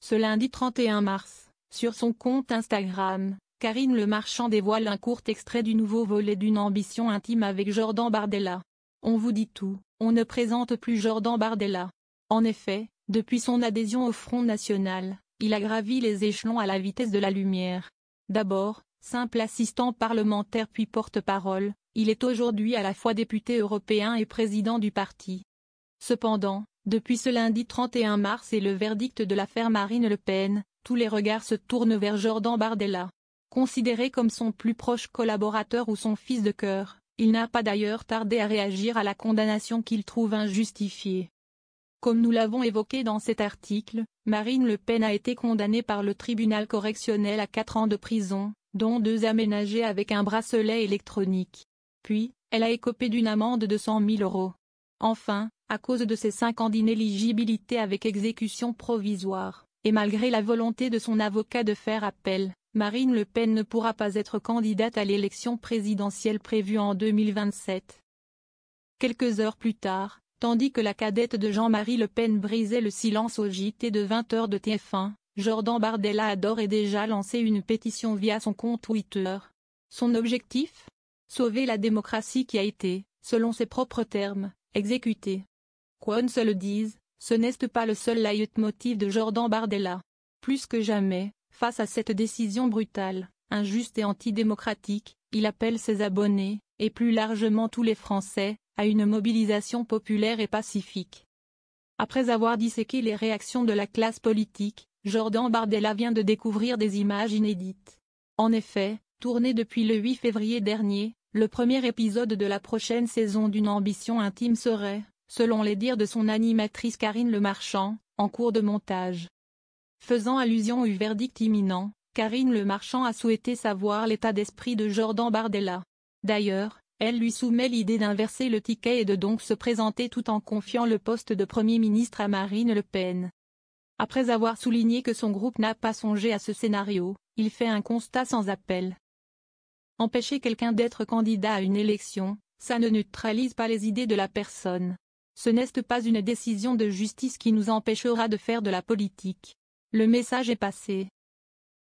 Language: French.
Ce lundi 31 mars, sur son compte Instagram, Karine Le Marchand dévoile un court extrait du nouveau volet d'une ambition intime avec Jordan Bardella. On vous dit tout, on ne présente plus Jordan Bardella. En effet, depuis son adhésion au Front National, il a gravi les échelons à la vitesse de la lumière. D'abord, simple assistant parlementaire puis porte-parole, il est aujourd'hui à la fois député européen et président du parti. Cependant, depuis ce lundi 31 mars et le verdict de l'affaire Marine Le Pen, tous les regards se tournent vers Jordan Bardella. Considéré comme son plus proche collaborateur ou son fils de cœur, il n'a pas d'ailleurs tardé à réagir à la condamnation qu'il trouve injustifiée. Comme nous l'avons évoqué dans cet article, Marine Le Pen a été condamnée par le tribunal correctionnel à 4 ans de prison, dont 2 aménagés avec un bracelet électronique. Puis, elle a écopé d'une amende de 100 000 €. Enfin, à cause de ses 5 ans d'inéligibilité avec exécution provisoire, et malgré la volonté de son avocat de faire appel, Marine Le Pen ne pourra pas être candidate à l'élection présidentielle prévue en 2027. Quelques heures plus tard, tandis que la cadette de Jean-Marie Le Pen brisait le silence au JT de 20h de TF1, Jordan Bardella a d'ores et déjà lancé une pétition via son compte Twitter. Son objectif ? Sauver la démocratie qui a été, selon ses propres termes, exécutée. Qu'on se le dise, ce n'est pas le seul leitmotiv de Jordan Bardella. Plus que jamais, face à cette décision brutale, injuste et antidémocratique, il appelle ses abonnés, et plus largement tous les Français, à une mobilisation populaire et pacifique. Après avoir disséqué les réactions de la classe politique, Jordan Bardella vient de découvrir des images inédites. En effet, tourné depuis le 8 février dernier, le premier épisode de la prochaine saison d'Une ambition intime serait, selon les dires de son animatrice Karine Le Marchand, en cours de montage. Faisant allusion au verdict imminent, Karine Le Marchand a souhaité savoir l'état d'esprit de Jordan Bardella. D'ailleurs, elle lui soumet l'idée d'inverser le ticket et de donc se présenter tout en confiant le poste de Premier ministre à Marine Le Pen. Après avoir souligné que son groupe n'a pas songé à ce scénario, il fait un constat sans appel. Empêcher quelqu'un d'être candidat à une élection, ça ne neutralise pas les idées de la personne. Ce n'est pas une décision de justice qui nous empêchera de faire de la politique. Le message est passé.